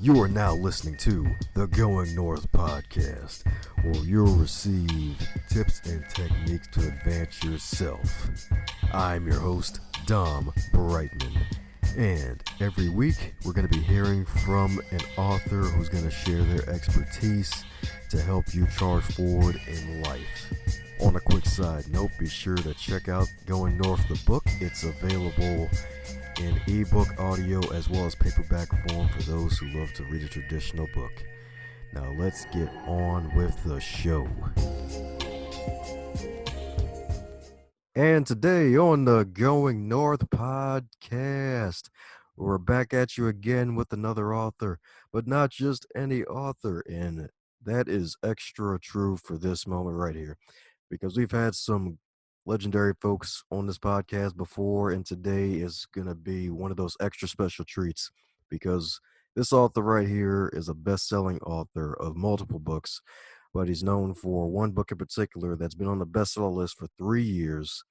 You are now listening to the Going North podcast, where you'll receive tips and techniques to advance yourself. I'm your host, Dom Brightman, and every week we're going to be hearing from an author who's going to share their expertise to help you charge forward in life. On a quick side note, be sure to check out Going North the book. It's available in ebook, audio, as well as paperback form for those who love to read a traditional book. Now let's get on with the show. And today on the Going North podcast, we're back at you again with another author, but not just any author, and that is extra true for this moment right here, because we've had some legendary folks on this podcast before, and today is going to be one of those extra special treats because this author right here is a best-selling author of multiple books, but he's known for one book in particular that's been on the bestseller list for 3 years.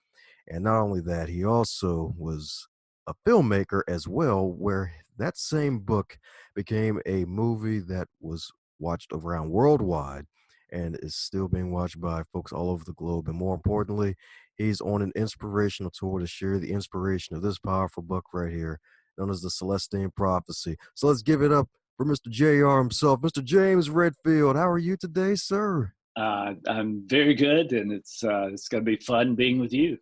And not only that, he also was a filmmaker as well, where that same book became a movie that was watched around worldwide and is still being watched by folks all over the globe. And more importantly, he's on an inspirational tour to share the inspiration of this powerful book right here, known as the Celestine Prophecy. So let's give it up for Mr. JR himself, Mr. James Redfield. How are you today, sir? I'm very good, and it's going to be fun being with you.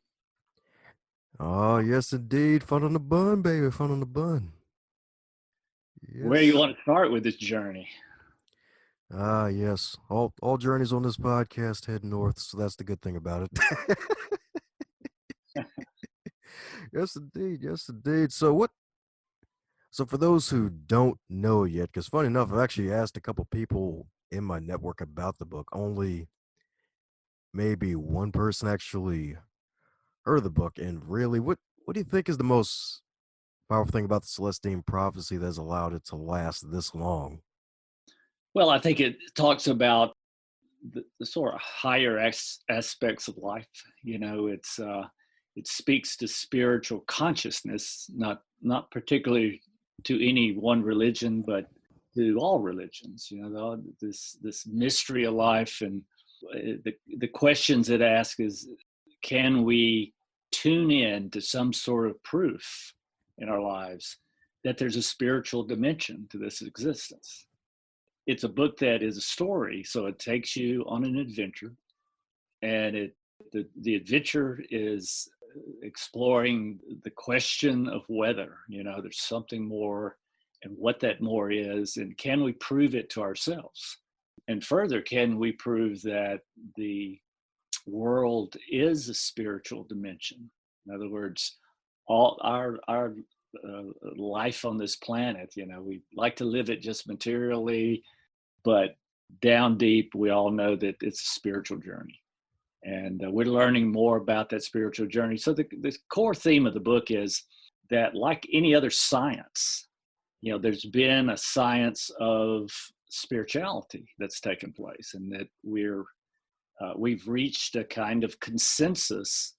Oh, yes, indeed. Fun on the bun, baby. Fun on the bun. Yes. Where do you want to start with this journey? Yes. All journeys on this podcast head north, so that's the good thing about it. Yes, indeed. Yes, indeed. So for those who don't know yet, because funny enough, I've actually asked a couple people in my network about the book. Only maybe one person actually heard of the book. And really, what do you think is the most powerful thing about the Celestine Prophecy that's allowed it to last this long? Well, I think it talks about the sort of higher aspects of life. You know, it speaks to spiritual consciousness, not particularly to any one religion, but to all religions. You know, this mystery of life, and the questions it asks is, can we tune in to some sort of proof in our lives that there's a spiritual dimension to this existence? It's a book that is a story, so it takes you on an adventure, and the adventure is exploring the question of whether, you know, there's something more, and what that more is, and can we prove it to ourselves? And further, can we prove that the world is a spiritual dimension? In other words, all our life on this planet, you know, we like to live it just materially, but down deep, we all know that it's a spiritual journey. And we're learning more about that spiritual journey. So the core theme of the book is that, like any other science, you know, there's been a science of spirituality that's taken place, and that we've reached a kind of consensus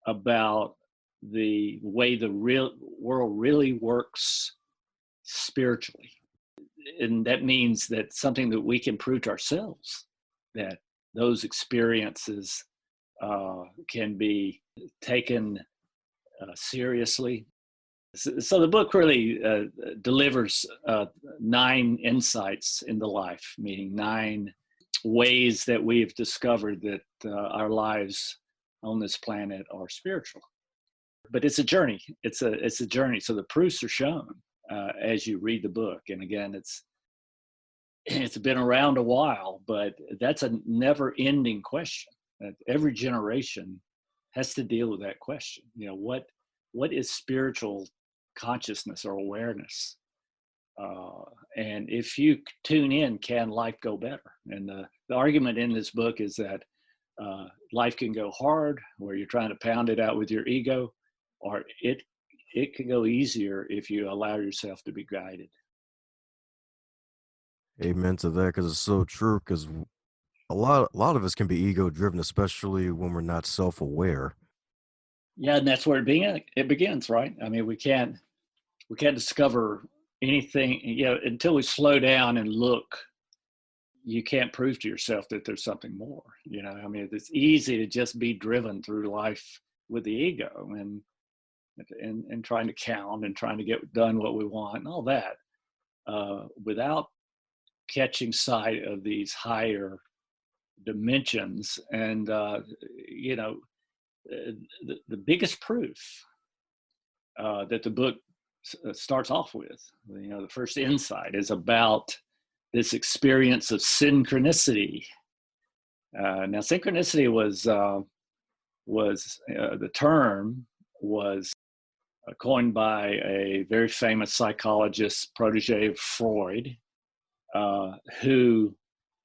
about the way the real world really works spiritually. And that means that something that we can prove to ourselves, that those experiences can be taken seriously. So the book really delivers 9 insights into life, meaning 9 ways that we have discovered that our lives on this planet are spiritual. But it's a journey. It's a journey. So the proofs are shown as you read the book. And again, it's been around a while, but that's a never-ending question. That every generation has to deal with that question. You know, what is spiritual consciousness or awareness? And if you tune in, can life go better? And the argument in this book is that life can go hard, where you're trying to pound it out with your ego, or it can go easier if you allow yourself to be guided. Amen to that, because it's so true. Because a lot of us can be ego driven, especially when we're not self-aware. Yeah, and that's where it begins, right? I mean, we can't discover anything, until we slow down and look, you can't prove to yourself that there's something more. I mean, it's easy to just be driven through life with the ego and trying to count and trying to get done what we want and all that, without catching sight of these higher dimensions. And the biggest proof that the book starts off with, the first insight, is about this experience of synchronicity. Now, synchronicity was the term was coined by a very famous psychologist, protege of Freud, who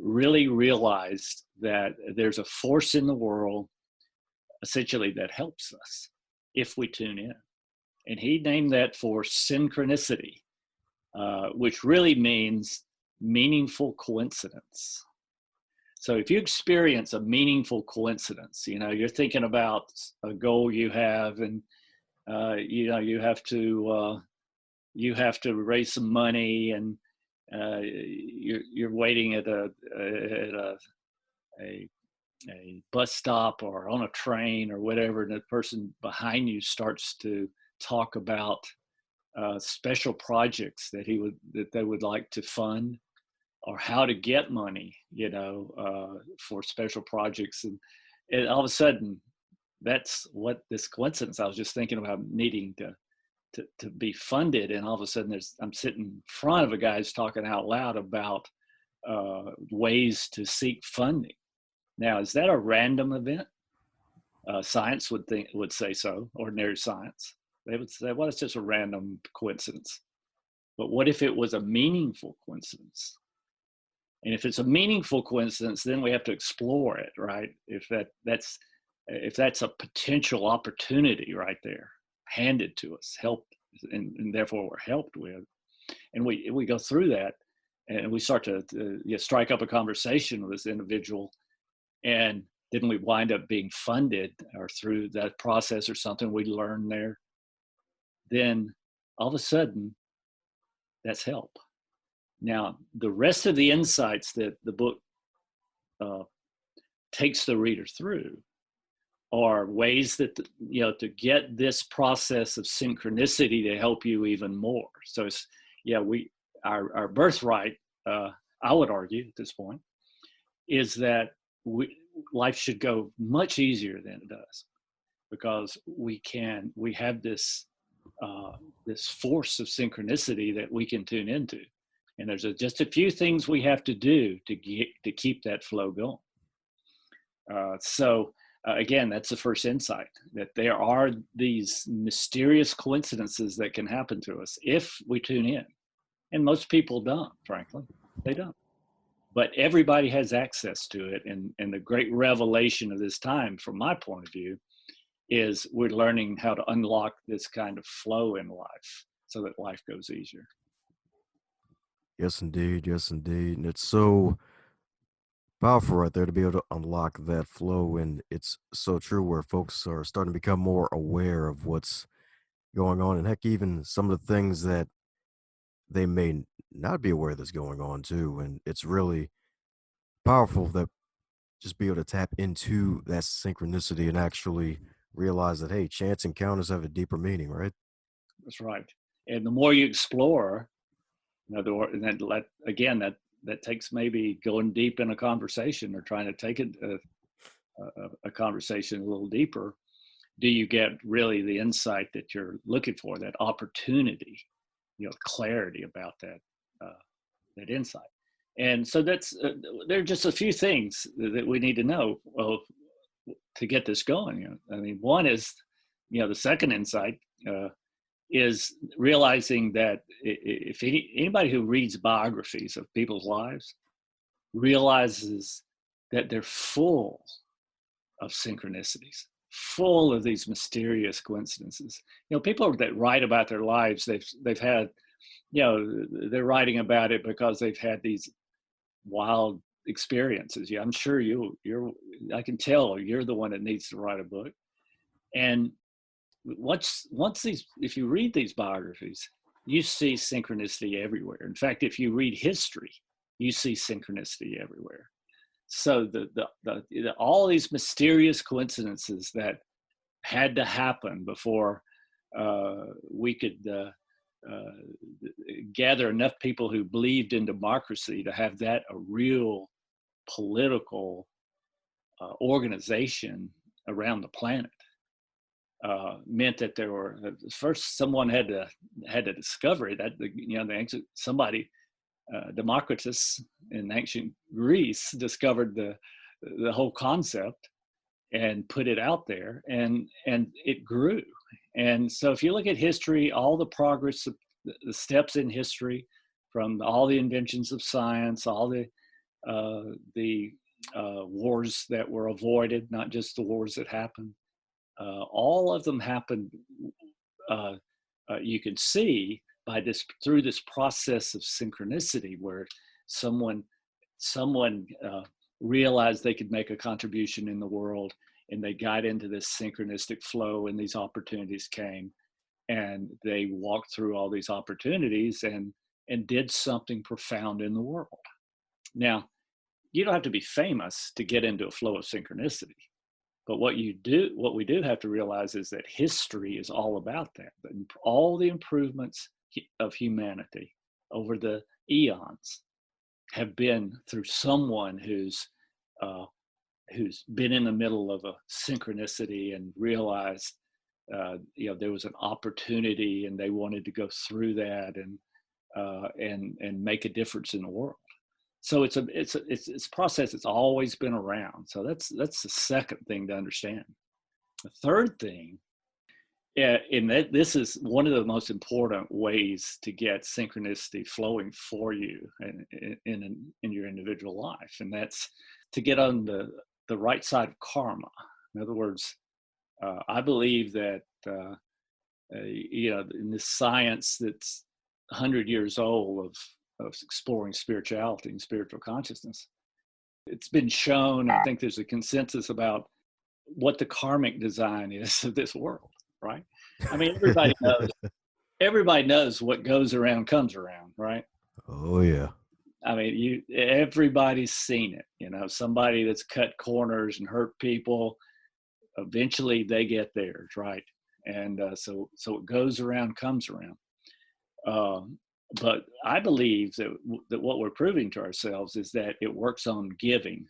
really realized that there's a force in the world, essentially, that helps us if we tune in. And he named that force synchronicity, which really means meaningful coincidence. So if you experience a meaningful coincidence, you're thinking about a goal you have, and you have to raise some money, and you're waiting at a bus stop or on a train or whatever, and the person behind you starts to talk about special projects that they would like to fund, or how to get money, for special projects. And all of a sudden, that's what this coincidence. I was just thinking about needing to be funded, and all of a sudden I'm sitting in front of a guy who's talking out loud about ways to seek funding. Now, is that a random event? Science would say so. Ordinary science, they would say, well, it's just a random coincidence. But what if it was a meaningful coincidence? And if it's a meaningful coincidence, then we have to explore it, right? If that's a potential opportunity right there, handed to us, helped, and therefore we're helped with, and we go through that, and we start to strike up a conversation with this individual, and then we wind up being funded, or through that process or something we learn there, then all of a sudden that's help. Now, the rest of the insights that the book takes the reader through are ways that, to get this process of synchronicity to help you even more. So it's, our birthright, I would argue at this point, is that life should go much easier than it does, because we have this force of synchronicity that we can tune into. And there's just a few things we have to do to keep that flow going. Again, that's the first insight, that there are these mysterious coincidences that can happen to us if we tune in. And most people don't, frankly, they don't. But everybody has access to it. And the great revelation of this time, from my point of view, is we're learning how to unlock this kind of flow in life so that life goes easier. Yes, indeed. Yes, indeed. And it's so powerful right there to be able to unlock that flow. And it's so true, where folks are starting to become more aware of what's going on. And heck, even some of the things that they may not be aware that's going on too. And it's really powerful that just be able to tap into that synchronicity and actually realize that, hey, chance encounters have a deeper meaning, right? That's right. And the more you explore, that takes maybe going deep in a conversation, or trying to take a conversation a little deeper. Do you get really the insight that you're looking for, that opportunity, clarity about that insight? And so there are just a few things that we need to know to get this going. I mean, one is, the second insight is realizing that if anybody who reads biographies of people's lives realizes that they're full of synchronicities, full of these mysterious coincidences. People that write about their lives, they've had, they're writing about it because they've had these wild experiences. I'm sure I can tell you're the one that needs to write a book. And if you read these biographies, you see synchronicity everywhere. In fact, if you read history, you see synchronicity everywhere. So all these mysterious coincidences that had to happen before we could gather enough people who believed in democracy to have that a real political organization around the planet, meant that there were first someone had to discover it. That somebody, Democritus in ancient Greece, discovered the whole concept and put it out there, and it grew. And so if you look at history, all the progress, the steps in history, from all the inventions of science, all the wars that were avoided, not just the wars that happened, all of them happened. You can see through this process of synchronicity, where someone realized they could make a contribution in the world, and they got into this synchronistic flow, and these opportunities came, and they walked through all these opportunities and did something profound in the world. Now, you don't have to be famous to get into a flow of synchronicity, but what we do have to realize is that history is all about that. All the improvements of humanity over the eons have been through someone who's been in the middle of a synchronicity and realized there was an opportunity, and they wanted to go through that and make a difference in the world. So it's a process that's always been around. So that's the second thing to understand. The third thing, in that this is one of the most important ways to get synchronicity flowing for you in your individual life, and that's to get on the right side of karma. In other words, I believe that in this science that's 100 years old of exploring spirituality and spiritual consciousness, it's been shown, I think there's a consensus about what the karmic design is of this world, right? I mean, everybody knows what goes around comes around, right? Oh yeah. I mean, everybody's seen it. Somebody that's cut corners and hurt people, eventually they get theirs, right? And so it goes around comes around. But I believe that what we're proving to ourselves is that it works on giving.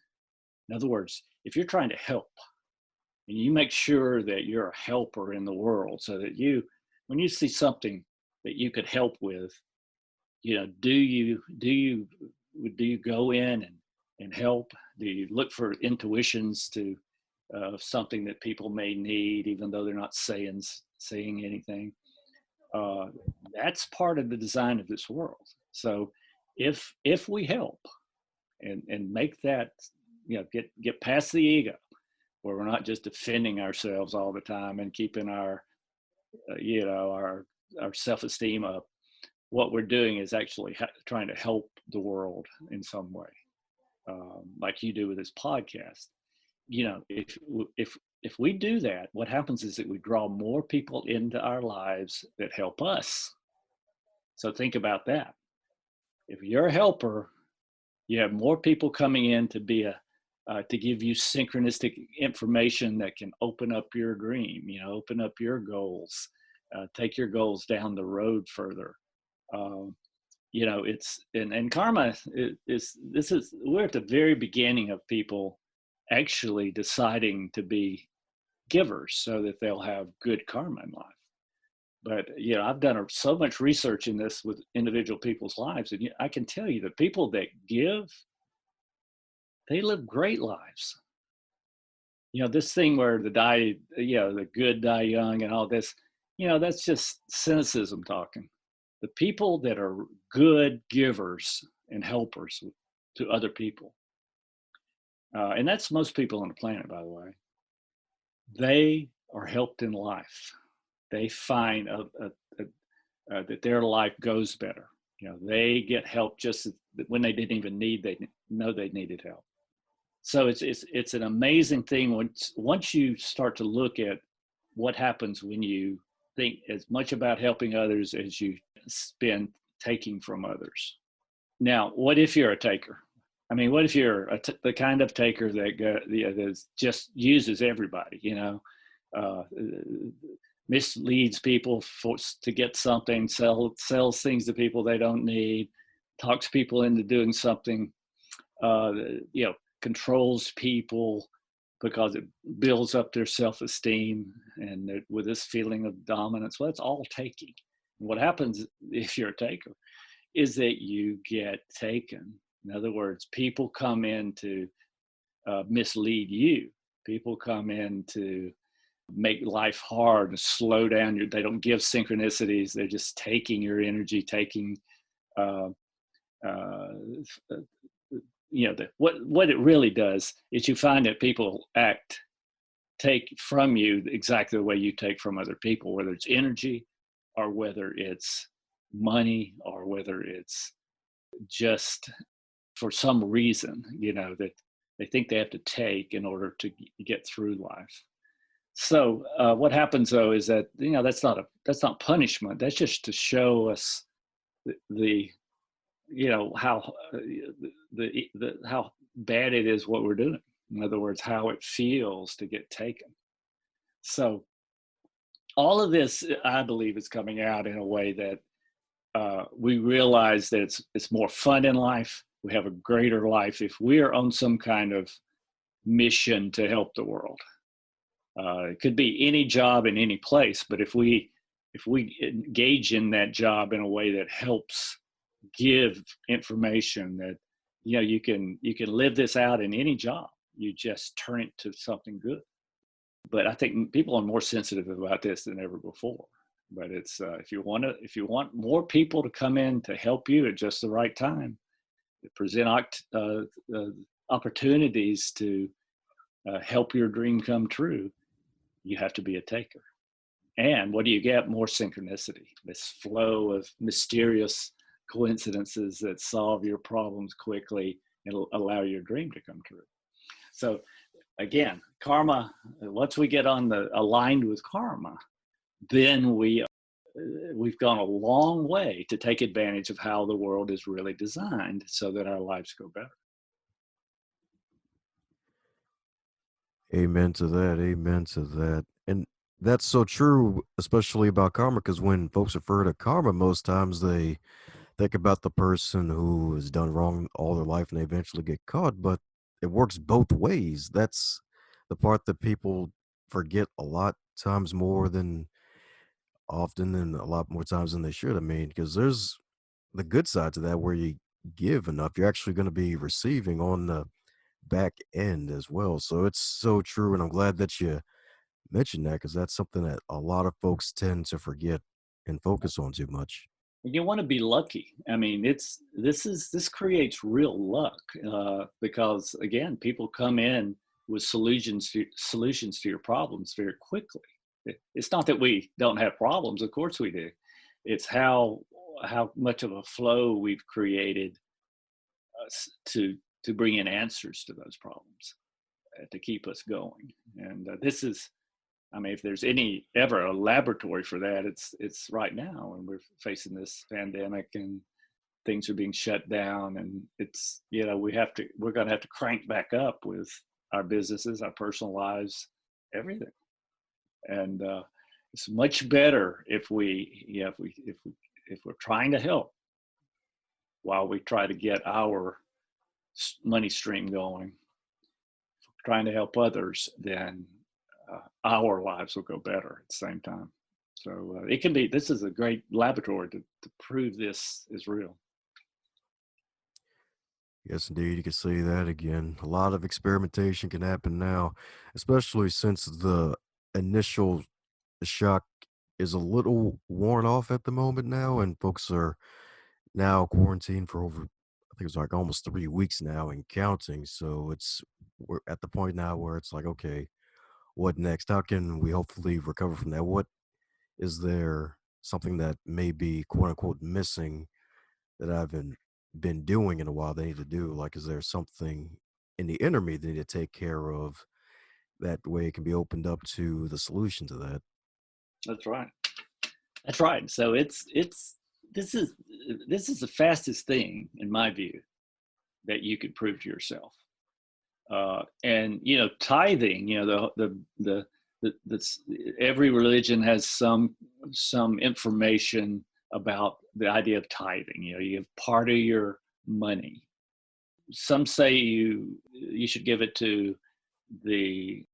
In other words, if you're trying to help, and you make sure that you're a helper in the world, so that when you see something that you could help with, do you go in and help? Do you look for intuitions to something that people may need, even though they're not saying anything? That's part of the design of this world. So if we help and make that, get past the ego, where we're not just defending ourselves all the time and keeping our self-esteem up, what we're doing is actually trying to help the world in some way, like you do with this podcast. If we do that, what happens is that we draw more people into our lives that help us. So think about that. If you're a helper, you have more people coming in to give you synchronistic information that can open up your dream, open up your goals, take your goals down the road further. It's and karma we're at the very beginning of people actually deciding to be givers so that they'll have good karma in life. But I've done so much research in this with individual people's lives, and I can tell you that people that give, they live great lives. This thing where the good die young and all this, that's just cynicism talking. The people that are good givers and helpers to other people, and that's most people on the planet, by the way, they are helped in life. They find that their life goes better. They get help just when they didn't even they know they needed help. So it's an amazing thing once you start to look at what happens when you think as much about helping others as you spend taking from others. Now, what if you're a taker? I mean, what if you're the kind of taker that just uses everybody, uh, misleads people to get something, sells things to people they don't need, talks people into doing something, uh, controls people because it builds up their self-esteem and with this feeling of dominance. Well, it's all taking. What happens if you're a taker is that you get taken. In other words, people come in to mislead you. People come in to make life hard and slow down they don't give synchronicities. They're just taking your energy, taking uh, uh, what it really does is you find that people take from you exactly the way you take from other people, whether it's energy or whether it's money or whether it's just for some reason, that they think they have to take in order to get through life. So what happens though is that that's not punishment. That's just to show us the how how bad it is what we're doing. In other words, how it feels to get taken. So all of this, I believe, is coming out in a way that we realize that it's more fun in life. We have a greater life if we are on some kind of mission to help the world. It could be any job in any place, but if we engage in that job in a way that helps give information that you can live this out in any job, you just turn it to something good. But I think people are more sensitive about this than ever before. But it's if you want more people to come in to help you at just the right time, present opportunities to help your dream come true, you have to be a taker. And what do you get? More synchronicity, this flow of mysterious coincidences that solve your problems quickly and allow your dream to come true. So again, karma, once we get aligned with karma, then we've gone a long way to take advantage of how the world is really designed so that our lives go better. Amen to that. Amen to that. And that's so true, especially about karma, because when folks refer to karma, most times they think about the person who has done wrong all their life and they eventually get caught, but it works both ways. That's the part that people forget a lot times more than often and a lot more times than they should. I mean, because there's the good side to that where you give enough, you're actually going to be receiving on the back end as well. So it's so true. And I'm glad that you mentioned that because that's something that a lot of folks tend to forget and focus on too much. You want to be lucky. I mean, this creates real luck because again, people come in with solutions to your problems very quickly. It's not that we don't have problems; of course we do. It's how much of a flow we've created to bring in answers to those problems to keep us going. And this is, I mean, if there's any ever a laboratory for that, it's right now when we're facing this pandemic and things are being shut down, and it's we're going to have to crank back up with our businesses, our personal lives, everything. And it's much better if we're trying to help while we try to get our money stream going, trying to help others, then our lives will go better at the same time. So it can be, this is a great laboratory to prove this is real. Yes, indeed. You can see that again. A lot of experimentation can happen now, especially since the initial shock is a little worn off at the moment now, and folks are now quarantined for over, I think it's like almost 3 weeks now and counting. So we're at the point now where it's like, okay, what next? How can we hopefully recover from that? What is there something that may be quote unquote missing that I haven't been doing in a while they need to do? Like, is there something in the inner me they need to take care of? That way it can be opened up to the solution to that. That's right. That's right. So this is this is the fastest thing, in my view, that you could prove to yourself. And tithing. Every religion has some information about the idea of tithing. You give part of your money. Some say you should give it to the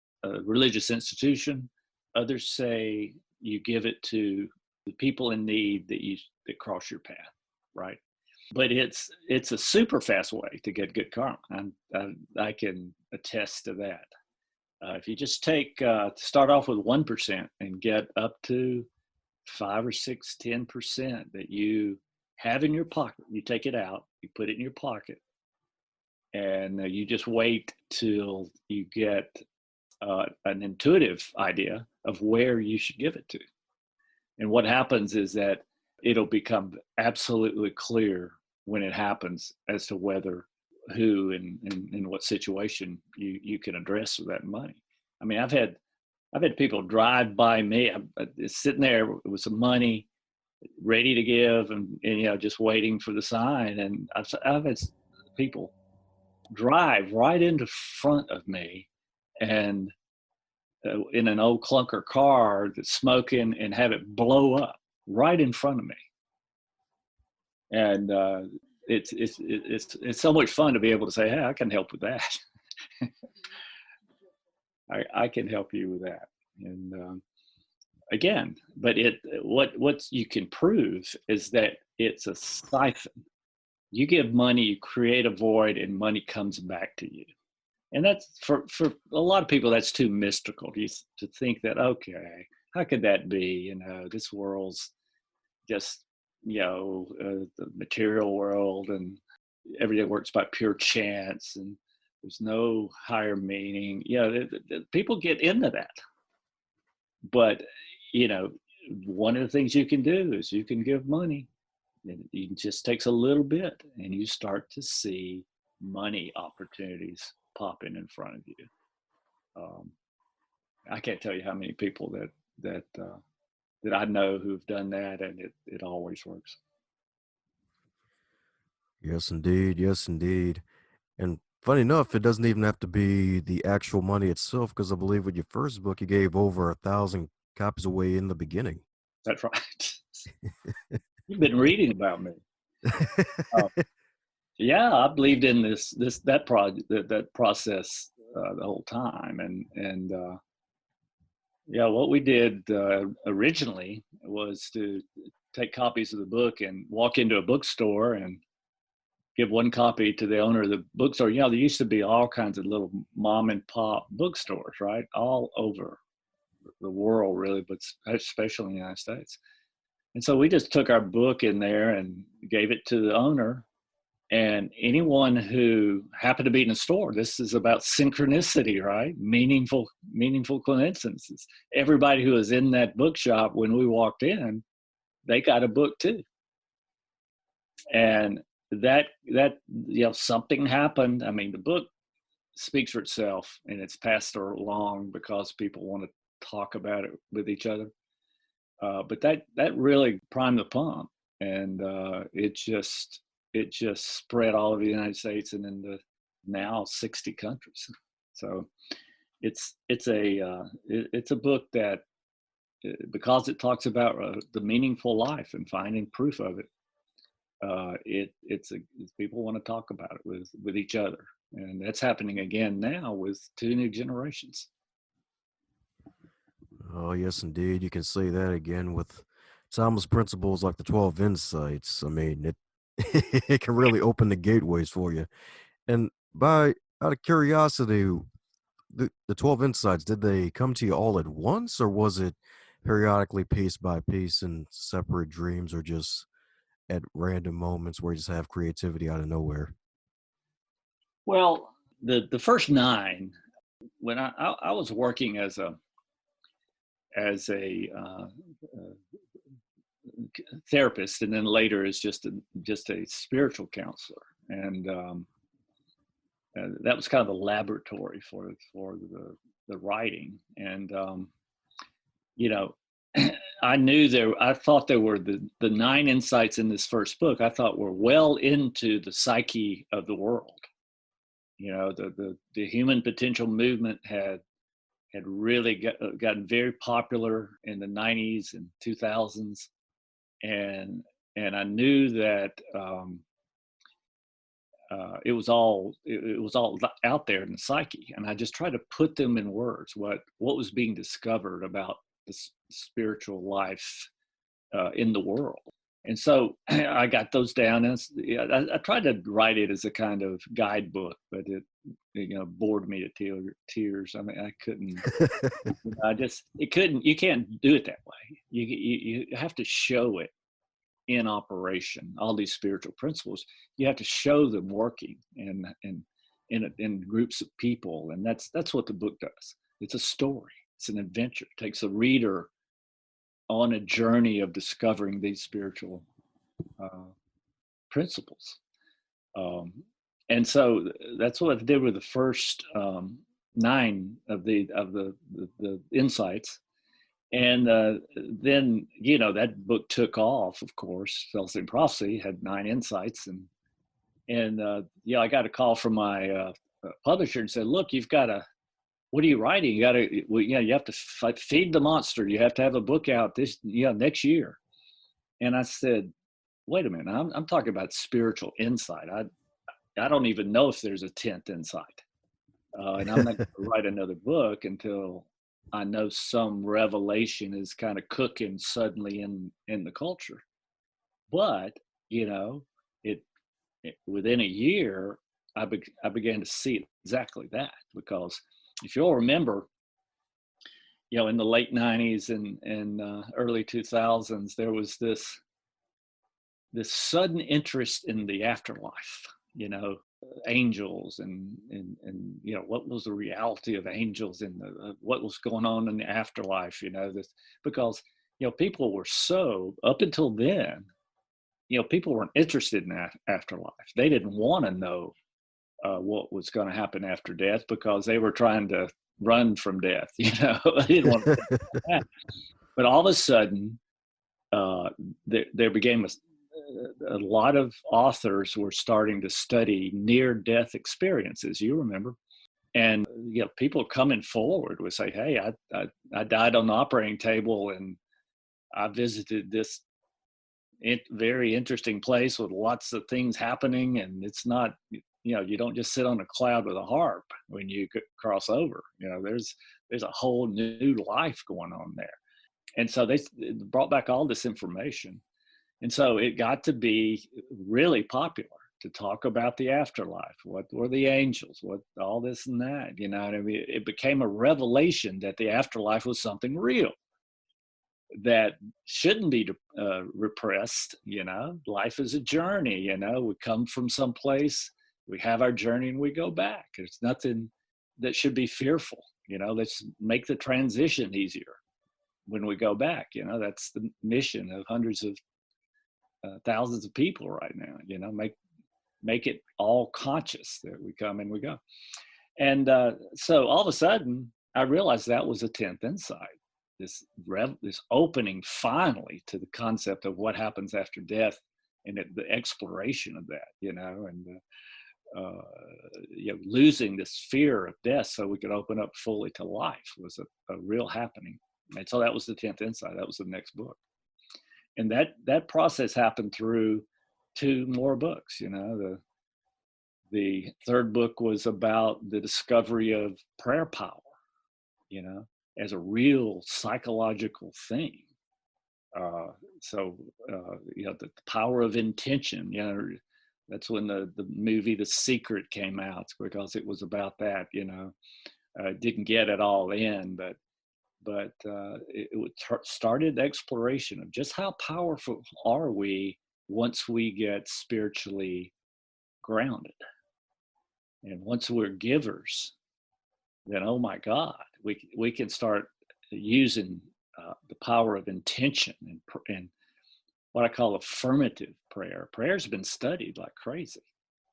religious institution. Others say you give it to the people in need that cross your path, right? But it's a super fast way to get good karma. I can attest to that. If you just start off with 1% and get up to 5 or 6, 10% that you have in your pocket, you take it out, you put it in your pocket, and you just wait till you get an intuitive idea of where you should give it to. And what happens is that it'll become absolutely clear when it happens as to who and in what situation you can address with that money. I mean, I've had people drive by me, sitting there with some money ready to give, and just waiting for the sign. And I've had people drive right into front of me, and in an old clunker car that's smoking, and have it blow up right in front of me. And it's so much fun to be able to say, hey, I can help with that. I can help you with that. And again, but what you can prove is that it's a siphon. You give money, you create a void, and money comes back to you. And that's for a lot of people, that's too mystical to think that, okay, how could that be? This world's just, the material world, and everything works by pure chance, and there's no higher meaning. People get into that. But, one of the things you can do is you can give money. It just takes a little bit, and you start to see money opportunities popping in front of you. I can't tell you how many people that I know who've done that, and it always works. Yes, indeed. Yes, indeed. And funny enough, it doesn't even have to be the actual money itself, because I believe with your first book, you gave over 1,000 copies away in the beginning. That's right. You've been reading about me. Yeah, I believed in that process the whole time, and what we did originally was to take copies of the book and walk into a bookstore and give one copy to the owner of the bookstore. There used to be all kinds of little mom and pop bookstores, right, all over the world, really, but especially in the United States. And so we just took our book in there and gave it to the owner. And anyone who happened to be in the store, this is about synchronicity, right? Meaningful coincidences. Everybody who was in that bookshop when we walked in, they got a book too. And that something happened. I mean, the book speaks for itself, and it's passed along because people want to talk about it with each other. But that really primed the pump, and it just spread all over the United States and into now 60 countries. So it's a book that, because it talks about the meaningful life and finding proof of it, people want to talk about it with each other, and that's happening again now with 2 new generations. Oh, yes, indeed. You can say that again with Thomas principles like the 12 insights. I mean, it it can really open the gateways for you. And out of curiosity, the 12 insights, did they come to you all at once, or was it periodically, piece by piece, in separate dreams, or just at random moments where you just have creativity out of nowhere? Well, the first 9, when I was working as a therapist, and then later as just a spiritual counselor, and that was kind of the laboratory for the writing. And I knew I thought there were the 9 insights in this first book, I thought were well into the psyche of the world. You know, the human potential movement had really gotten very popular in the 90s and 2000s. And I knew that it was all out there in the psyche, and I just tried to put them in words. What was being discovered about the spiritual life in the world. And so I got those down, and I tried to write it as a kind of guidebook, but it bored me to tears. I mean, I couldn't. You can't do it that way. You have to show it in operation. All these spiritual principles, you have to show them working in groups of people, and that's what the book does. It's a story. It's an adventure. It takes a reader on a journey of discovering these spiritual principles. And so that's what I did with the first 9 of the insights. And then, that book took off, of course. Celestine Prophecy had 9 insights. And I got a call from my publisher and said, look, what are you writing? You have to feed the monster. You have to have a book out next year. And I said, wait a minute, I'm talking about spiritual insight. I don't even know if there's a 10th insight. And I'm not going to write another book until I know some revelation is kind of cooking suddenly in the culture. But, within a year, I began to see exactly that, because if you'll remember, in the late 90s and early 2000s, there was this sudden interest in the afterlife, angels and what was the reality of angels and what was going on in the afterlife, because people were so, up until then, people weren't interested in that afterlife. They didn't want to know what was going to happen after death, because they were trying to run from death. They didn't want to think about that. But all of a sudden, there became a lot of authors were starting to study near-death experiences. You remember, and people coming forward would say, "Hey, I died on the operating table, and I visited this very interesting place with lots of things happening, and it's not." You don't just sit on a cloud with a harp when you cross over. There's a whole new life going on there. And so they brought back all this information. And so it got to be really popular to talk about the afterlife. What were the angels? What all this and that, what I mean? It became a revelation that the afterlife was something real that shouldn't be repressed. Life is a journey. We come from someplace, we have our journey, and we go back. There's nothing that should be fearful. Let's make the transition easier when we go back. That's the mission of hundreds of thousands of people right now. Make it all conscious that we come and we go. And so all of a sudden, I realized that was a 10th insight. This opening finally to the concept of what happens after death, and the exploration of that, and losing this fear of death so we could open up fully to life was a real happening. And so that was the 10th insight. That was the next book. And that process happened through 2 more books. The third book was about the discovery of prayer power, as a real psychological thing. The power of intention, that's when the movie The Secret came out, because it was about that. Didn't get it all in, but it started the exploration of just how powerful are we once we get spiritually grounded. And once we're givers, then, oh my God, we can start using the power of intention and what I call affirmative prayer. Prayer's been studied like crazy.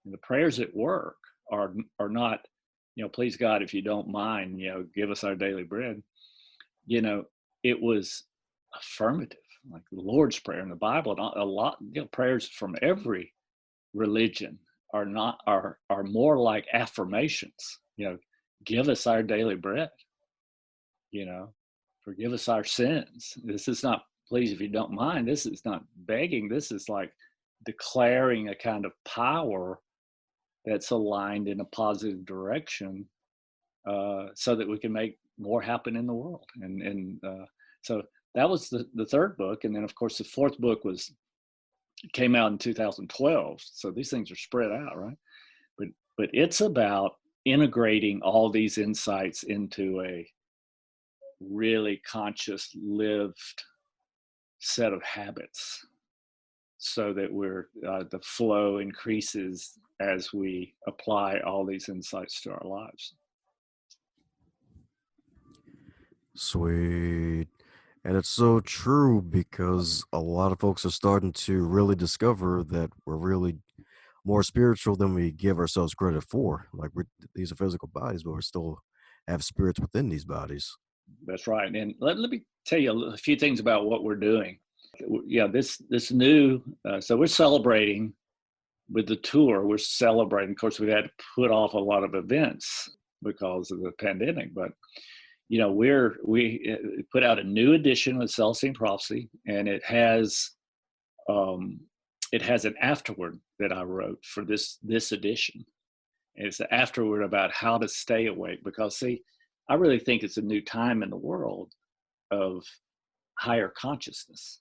And the prayers at work are not, please God, if you don't mind, give us our daily bread. It was affirmative, like the Lord's Prayer in the Bible. And a lot, prayers from every religion are more like affirmations. Give us our daily bread. Forgive us our sins. This is not, please, if you don't mind, this is not begging. This is like declaring a kind of power that's aligned in a positive direction, so that we can make more happen in the world. And so that was the third book. And then, of course, the fourth book came out in 2012. So these things are spread out, right? But it's about integrating all these insights into a really conscious, lived set of habits, so that the flow increases as we apply all these insights to our lives. Sweet. And it's so true, because a lot of folks are starting to really discover that we're really more spiritual than we give ourselves credit for. Like, these are physical bodies, but we still have spirits within these bodies. That's right. And let me tell you a few things about what we're doing. Yeah, this new, so we're celebrating with the tour. We're celebrating. Of course, we had to put off a lot of events because of the pandemic, but we put out a new edition of Celestine Prophecy, and it has an afterword that I wrote for this edition. And it's the afterword about how to stay awake, because see, I really think it's a new time in the world of higher consciousness,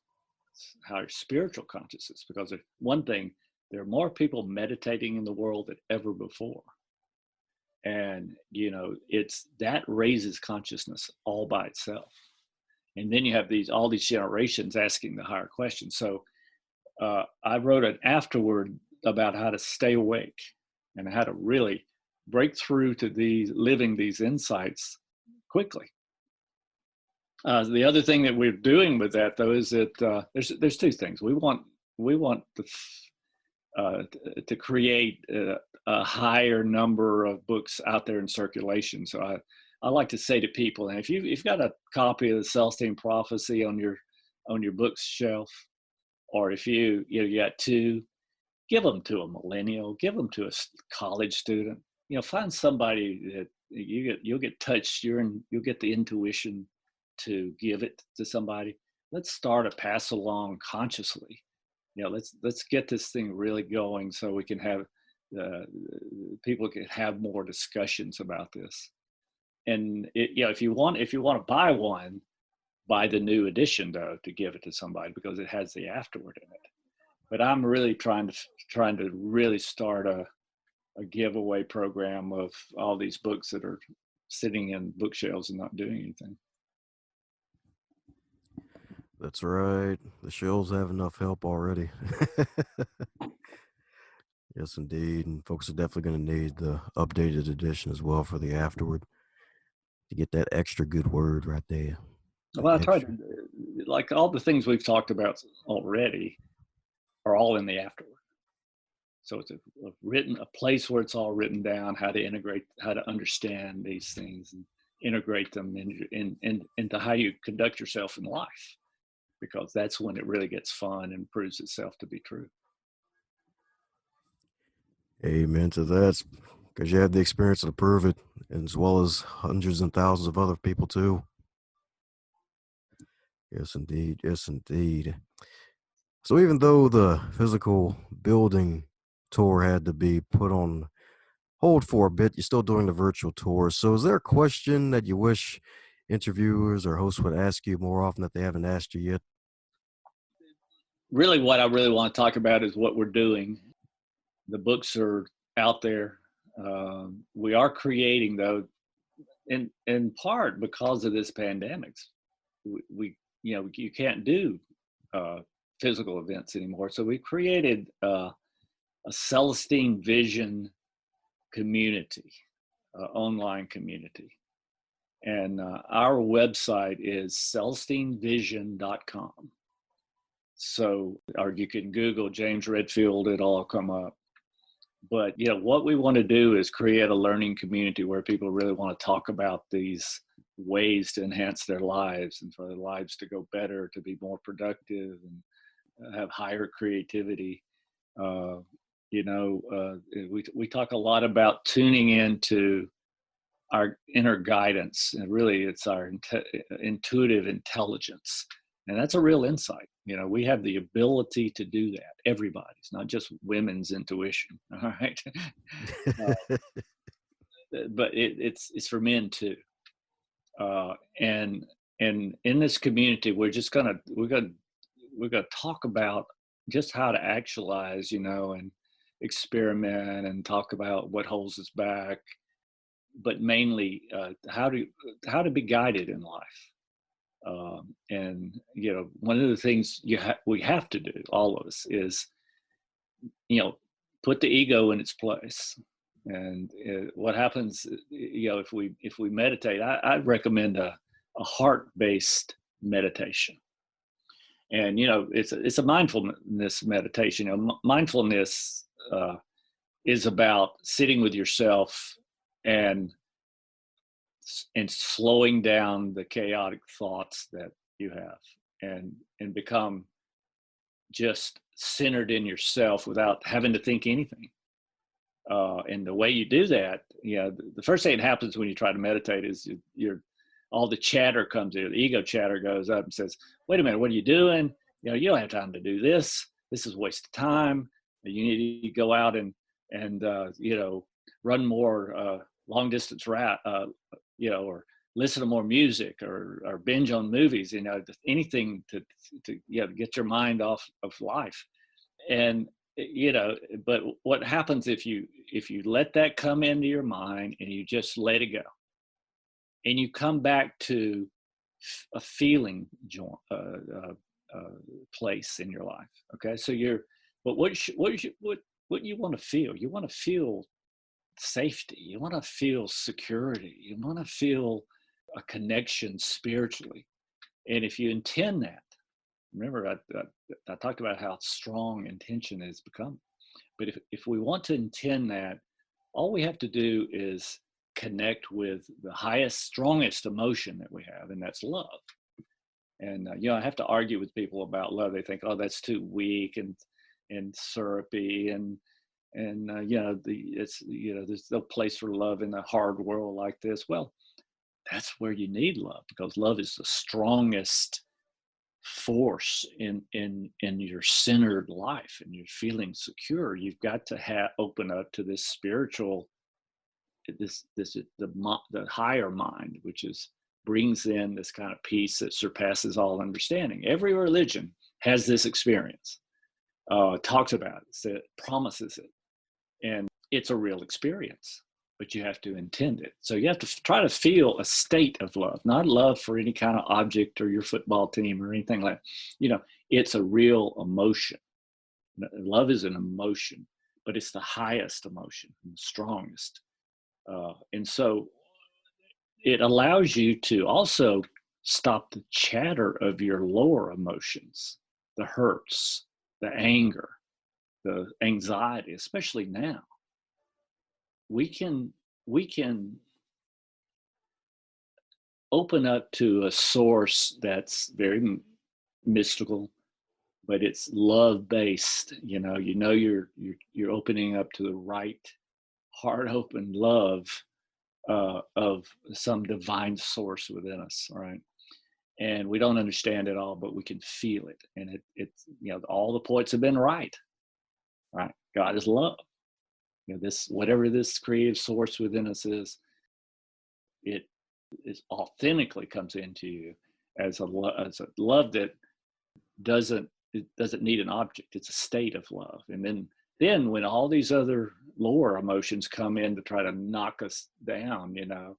higher spiritual consciousness, because one thing, there are more people meditating in the world than ever before. And, it's that raises consciousness all by itself. And then you have all these generations asking the higher questions. So I wrote an afterword about how to stay awake and how to really break through to living these insights quickly. The other thing that we're doing with that, though, is that there's two things. We want to create a higher number of books out there in circulation. So I like to say to people, and if you've got a copy of the Celestine Prophecy on your bookshelf, or if you got two, give them to a millennial, give them to a college student. Find somebody that you'll get touched. You'll get the intuition to give it to somebody. Let's start a pass along consciously. Let's get this thing really going, so we can have people can have more discussions about this. And if you want to buy one, buy the new edition, though, to give it to somebody, because it has the afterword in it. But I'm really trying to really start a giveaway program of all these books that are sitting in bookshelves and not doing anything. That's right. The shelves have enough help already. Yes, indeed. And folks are definitely going to need the updated edition as well for the afterward, to get that extra good word right there. Well, I tried to, like all the things we've talked about already are all in the afterword. So it's a place where it's all written down, how to integrate, how to understand these things and integrate them into how you conduct yourself in life, because that's when it really gets fun and proves itself to be true. Amen to that, because you have the experience to prove it, as well as hundreds and thousands of other people too. Yes, indeed. Yes, indeed. So even though the physical building tour had to be put on hold for a bit, you're still doing the virtual tour. So is there a question that you wish interviewers or hosts would ask you more often that they haven't asked you yet? Really, what I really want to talk about is what we're doing. The books are out there. We are creating, though, in part because of this pandemic. You can't do physical events anymore. So we created a Celestine Vision community, online community. And our website is celestinevision.com. So, or you can Google James Redfield, it'll all come up. But what we want to do is create a learning community where people really want to talk about these ways to enhance their lives and for their lives to go better, to be more productive and have higher creativity. Uh, we talk a lot about tuning into our inner guidance, and really it's our intuitive intelligence, and that's a real insight. We have the ability to do that. Everybody's, not just women's intuition. All right. But it's for men too. And in this community, we're gonna talk about just how to actualize, and experiment and talk about what holds us back, but mainly how to be guided in life. And one of the things we have to do, all of us, is put the ego in its place. And what happens, if we meditate, I recommend a heart-based meditation. And it's a mindfulness meditation. Mindfulness is about sitting with yourself and slowing down the chaotic thoughts that you have, and become just centered in yourself without having to think anything. And the way you do that, the first thing that happens when you try to meditate is all the chatter comes in. The ego chatter goes up and says, "Wait a minute, what are you doing? You don't have time to do this. This is a waste of time. You need to go out and run more long distance route, or listen to more music, or binge on movies. Anything to get your mind off of life." And but what happens if you let that come into your mind and you just let it go, and you come back to a feeling place in your life? Okay, so but what you want to feel? You want to feel safety. You want to feel security. You want to feel a connection spiritually. And if you intend that, remember, I talked about how strong intention has become. But if we want to intend that, all we have to do is connect with the highest, strongest emotion that we have, and that's love. And I have to argue with people about love. They think, "Oh, that's too weak and syrupy, and there's no place for love in a hard world like this." Well, that's where you need love, because love is the strongest force in your centered life, and you're feeling secure. You've got to open up to this spiritual, the higher mind, which brings in this kind of peace that surpasses all understanding. Every religion has this experience, talks about it, promises it, and it's a real experience, but you have to intend it. So you have to try to feel a state of love, not love for any kind of object or your football team or anything like that. It's a real emotion. Love is an emotion, but it's the highest emotion and the strongest. And so it allows you to also stop the chatter of your lower emotions, the hurts, the anger, the anxiety, especially now. We can open up to a source that's very mystical, but it's love based. You're opening up to the right heart open love of some divine source within us, right? And we don't understand it all, but we can feel it. And it's all the points have been right. God is love. This, whatever this creative source within us is, it authentically comes into you as a love that doesn't need an object. It's a state of love. And then when all these other lower emotions come in to try to knock us down, in a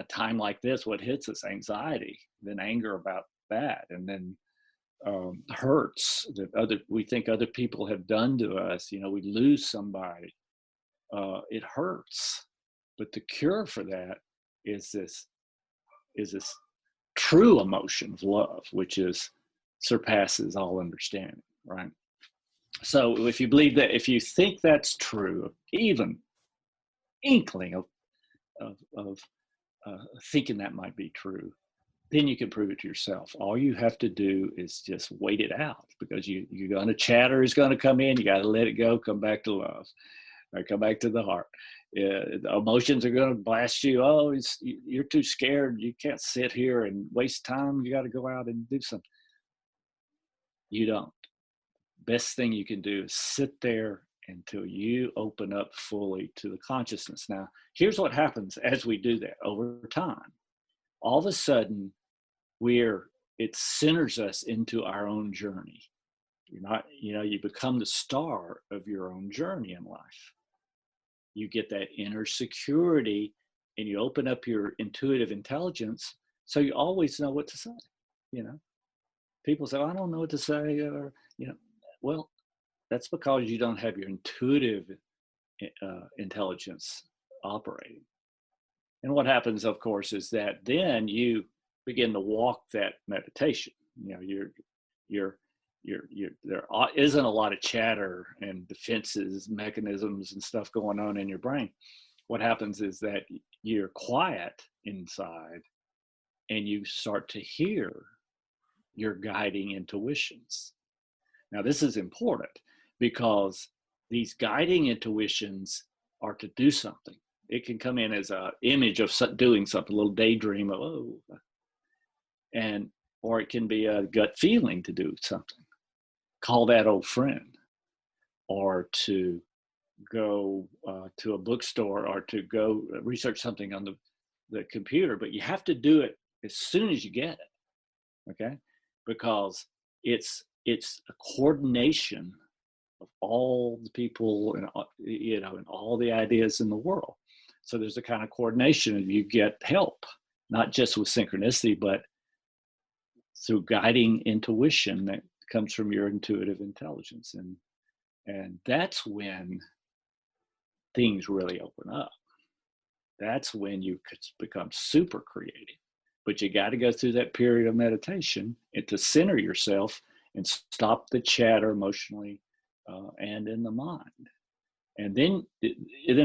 time like this, what hits us? Anxiety, then anger about that, and then hurts that we think other people have done to us. We lose somebody. It hurts, but the cure for that is this true emotion of love, which surpasses all understanding, right? So if you believe that, if you think that's true, even inkling of thinking that might be true, then you can prove it to yourself. All you have to do is just wait it out, because you're going to chatter is going to come in. You got to let it go, come back to love, or come back to the heart. Emotions are going to blast you. Oh, you're too scared. You can't sit here and waste time. You got to go out and do something. You don't. Best thing you can do is sit there until you open up fully to the consciousness. Now, here's what happens as we do that over time. All of a sudden, it centers us into our own journey. You're not, you become the star of your own journey in life. You get that inner security, and you open up your intuitive intelligence, so you always know what to say. People say, I don't know what to say, or well, that's because you don't have your intuitive intelligence operating. And what happens, of course, is that then you begin to walk that meditation. There isn't a lot of chatter and defenses, mechanisms, and stuff going on in your brain. What happens is that you're quiet inside, and you start to hear your guiding intuitions. Now, this is important, because these guiding intuitions are to do something. It can come in as an image of doing something, a little daydream of, or it can be a gut feeling to do something. Call that old friend, or to go to a bookstore, or to go research something on the computer. But you have to do it as soon as you get it, okay? Because it's a coordination of all the people and and all the ideas in the world. So there's a kind of coordination, and you get help, not just with synchronicity, but through guiding intuition that comes from your intuitive intelligence. And that's when things really open up. That's when you could become super creative. But you got to go through that period of meditation and to center yourself and stop the chatter emotionally and in the mind. And then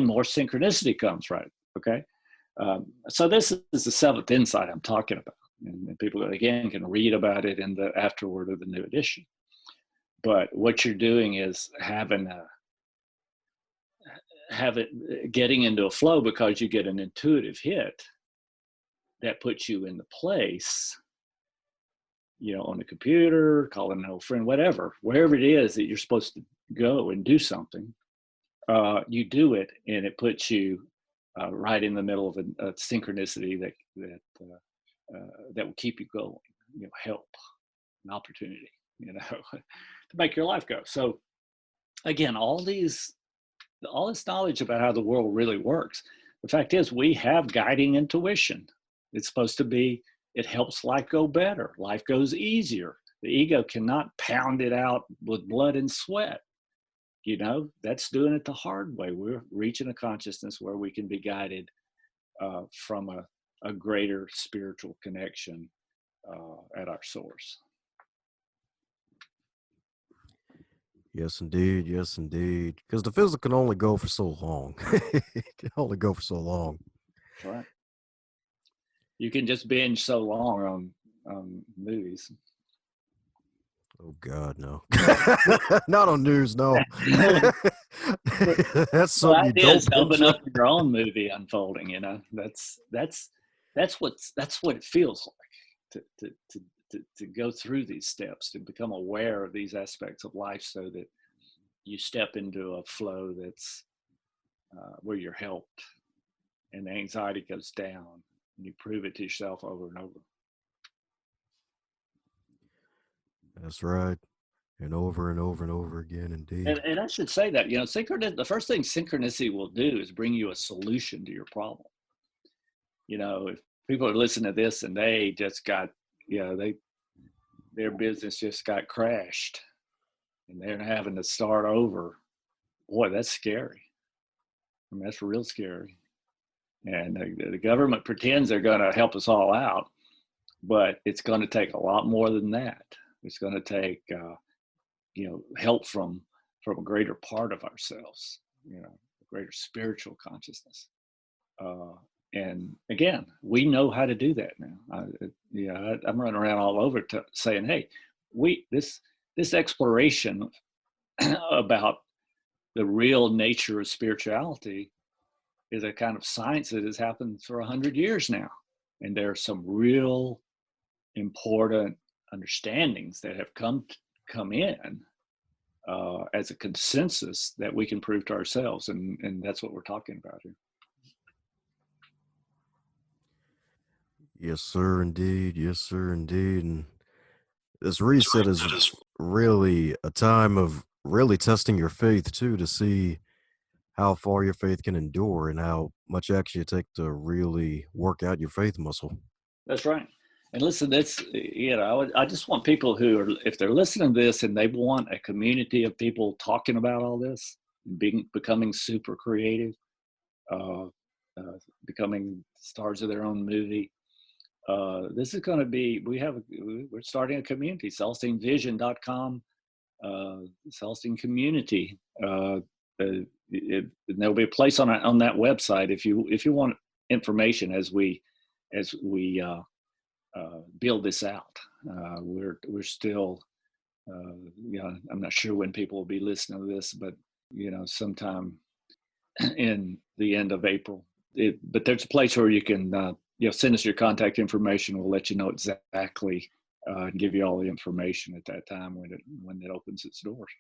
more synchronicity comes, right? Okay. So this is the seventh insight I'm talking about. And people, again, can read about it in the afterword of the new edition. But what you're doing is getting into a flow, because you get an intuitive hit that puts you in the place, on the computer, calling an old friend, wherever it is that you're supposed to go and do something. You do it, and it puts you right in the middle of a synchronicity that will keep you going. Help, an opportunity, to make your life go. So, again, all this knowledge about how the world really works. The fact is, we have guiding intuition. It's supposed to be. It helps life go better. Life goes easier. The ego cannot pound it out with blood and sweat. That's doing it the hard way. We're reaching a consciousness where we can be guided from a greater spiritual connection at our source. Yes, indeed. Yes, indeed. Because the physical can only go for so long. It can only go for so long. That's right. You can just binge so long on movies. Oh God, no! Not on news, no. That's something you don't binge open on. up your own movie unfolding. That's what it feels like to go through these steps, to become aware of these aspects of life, so that you step into a flow that's where you're helped, and the anxiety goes down, and you prove it to yourself over and over. That's right. And over and over and over again, indeed. And I should say that, the first thing synchronicity will do is bring you a solution to your problem. If people are listening to this and they just got, their business just got crashed and they're having to start over, boy, that's scary. I mean, that's real scary. And the government pretends they're going to help us all out, but it's going to take a lot more than that. It's going to take, help from a greater part of ourselves, a greater spiritual consciousness. And again, we know how to do that now. I'm running around all over saying, hey, this exploration about the real nature of spirituality is a kind of science that has happened for 100 years now. And there are some real important understandings that have come in as a consensus that we can prove to ourselves. And that's what we're talking about here. Yes, sir, indeed. Yes, sir, indeed. And this reset is really a time of really testing your faith too, to see how far your faith can endure and how much action you take to really work out your faith muscle. That's right. And listen, I just want people who are, if they're listening to this and they want a community of people talking about all this, becoming super creative, uh, becoming stars of their own movie. This is going to be, we're starting a community, CelestineVision.com, Celestine Community. There'll be a place on that website if you want information as we build this out. We're still, I'm not sure when people will be listening to this, but sometime in the end of April. But there's a place where you can send us your contact information. We'll let you know exactly and give you all the information at that time when it opens its doors.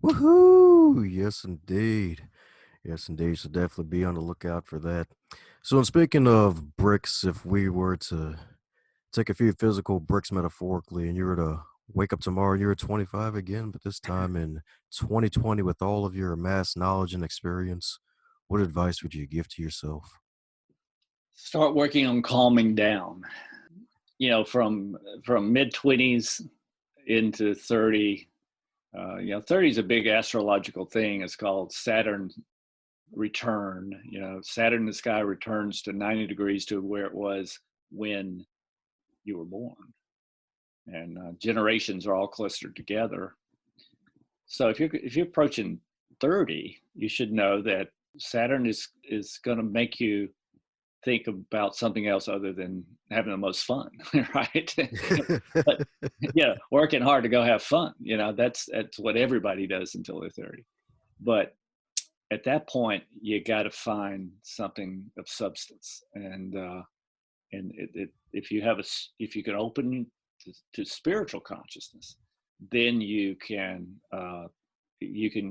Woohoo! Yes, indeed. Yes, indeed. So definitely be on the lookout for that. So, and speaking of bricks, if we were to take a few physical bricks metaphorically, and you were to wake up tomorrow and you're 25 again, but this time in 2020 with all of your amassed knowledge and experience, what advice would you give to yourself? Start working on calming down. From mid-20s into 30. 30 is a big astrological thing. It's called Saturn return. Saturn in the sky returns to 90 degrees to where it was when you were born, and generations are all clustered together. So if you're approaching 30, you should know that Saturn is going to make you think about something else other than having the most fun, right? But working hard to go have fun. That's what everybody does until they're 30. But at that point, you got to find something of substance, and if you can open to spiritual consciousness, then you can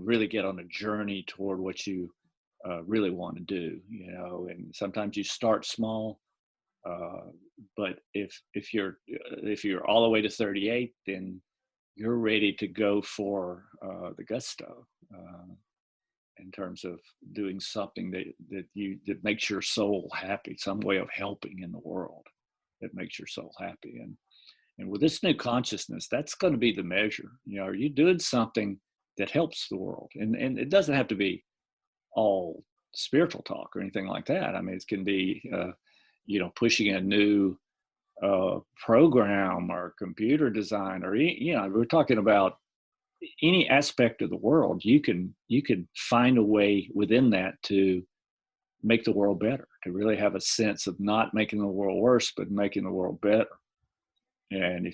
really get on a journey toward what you really want to do. And sometimes you start small, but if you're all the way to 38, then you're ready to go for the gusto. In terms of doing something that makes your soul happy, some way of helping in the world that makes your soul happy. And with this new consciousness, that's going to be the measure. Are you doing something that helps the world? And it doesn't have to be all spiritual talk or anything like that. I mean, it can be, pushing a new program or computer design, or, we're talking about any aspect of the world. You can find a way within that to make the world better, to really have a sense of not making the world worse, but making the world better. And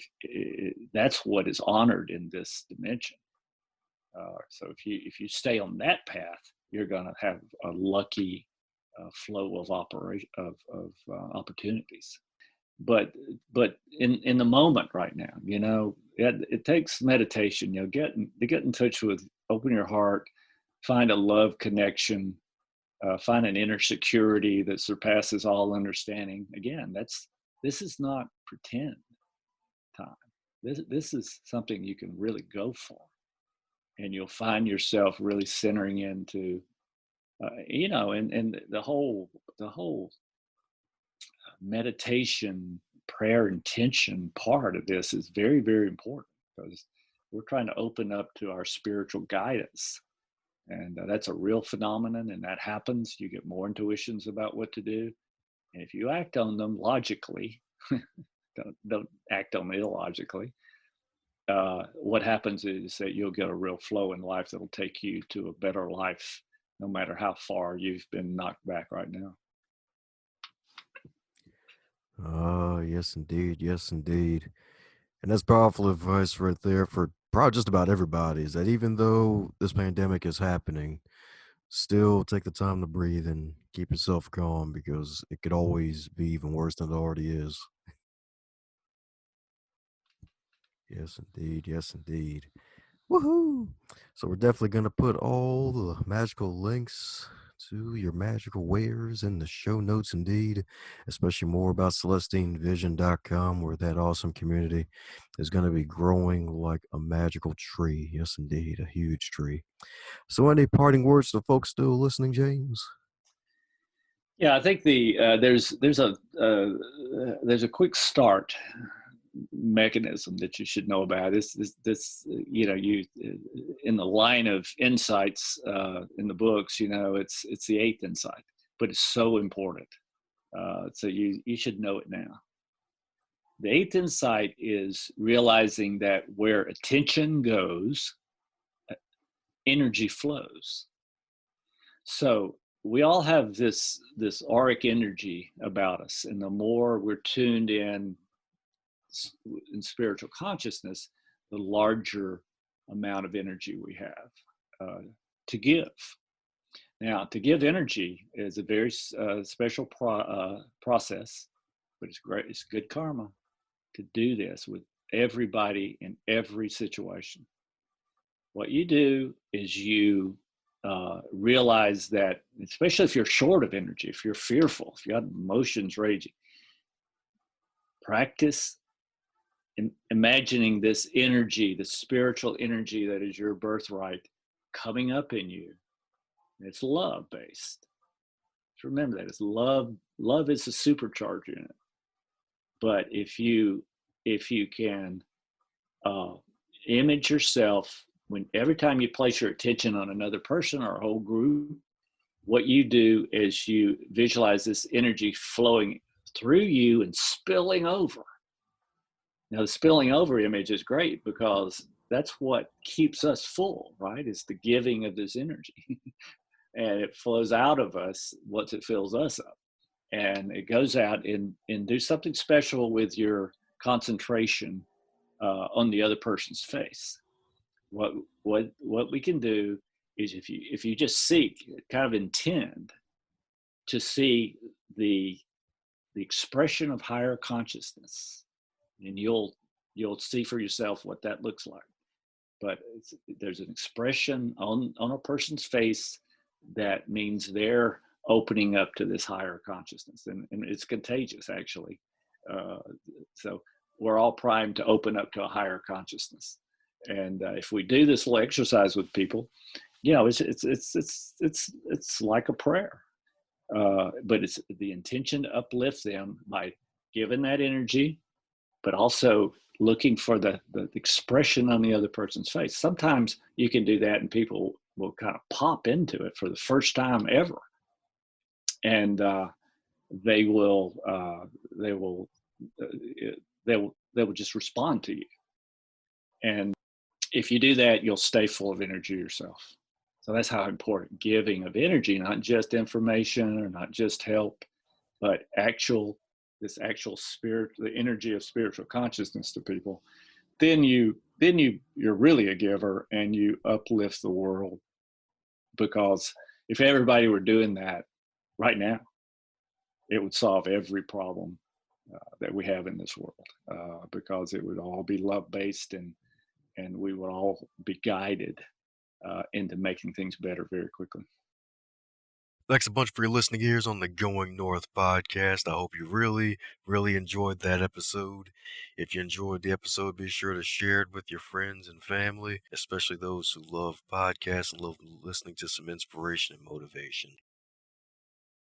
that's what is honored in this dimension. So if you stay on that path, you're going to have a lucky flow of opportunities. But in the moment right now, it takes meditation. Get in touch with, open your heart, find a love connection, find an inner security that surpasses all understanding. Again, this is not pretend time. This is something you can really go for, and you'll find yourself really centering into, and the whole meditation, prayer, intention part of this is very, very important, because we're trying to open up to our spiritual guidance. And that's a real phenomenon, and that happens. You get more intuitions about what to do. And if you act on them logically, don't act on them illogically, what happens is that you'll get a real flow in life that'll take you to a better life no matter how far you've been knocked back right now. Yes, indeed. Yes, indeed. And that's powerful advice right there for probably just about everybody is that even though this pandemic is happening, still take the time to breathe and keep yourself calm because it could always be even worse than it already is. Yes, indeed. Yes, indeed. Woohoo! So we're definitely gonna put all the magical links to your magical wares in the show notes indeed, especially more about CelestineVision.com, where that awesome community is gonna be growing like a magical tree. Yes, indeed, a huge tree. So any parting words to folks still listening, James? Yeah, I think there's a quick start mechanism that you should know about. This you know, you in the line of insights in the books, you know, it's the eighth insight, but it's so important. So you should know it now. The eighth insight is realizing that where attention goes, energy flows. So we all have this auric energy about us, and the more we're tuned in spiritual consciousness, the larger amount of energy we have to give. Now, to give energy is a very special process, but it's great. It's good karma to do this with everybody in every situation. What you do is you realize that, especially if you're short of energy, if you're fearful, if you have emotions raging, practice imagining this energy, the spiritual energy that is your birthright, coming up in you. It's love based. So remember that it's love. Love is a supercharger in it. But if you can uh, image yourself when every time you place your attention on another person or a whole group, what you do is you visualize this energy flowing through you and spilling over. Now, the spilling over image is great because that's what keeps us full, right? It's the giving of this energy. And it flows out of us once it fills us up. And it goes out and do something special with your concentration on the other person's face. What we can do is if you just seek, kind of intend to see the the expression of higher consciousness, and you'll see for yourself what that looks like. But there's an expression on a person's face that means they're opening up to this higher consciousness, and it's contagious actually. uh, so we're all primed to open up to a higher consciousness, and if we do this little exercise with people, you know, it's like a prayer, but it's the intention to uplift them by giving that energy, but also looking for the expression on the other person's face. Sometimes you can do that and people will kind of pop into it for the first time ever. And they will, they will, uh, they will just respond to you. And if you do that, you'll stay full of energy yourself. So that's how important giving of energy, not just information or not just help, but actual spirit, the energy of spiritual consciousness to people. Then you're really a giver and you uplift the world, because if everybody were doing that right now, it would solve every problem that we have in this world, because it would all be love based, and we would all be guided into making things better very quickly. Thanks a bunch for your listening ears on the Going North podcast. I hope you really, really enjoyed that episode. If you enjoyed the episode, be sure to share it with your friends and family, especially those who love podcasts and love listening to some inspiration and motivation.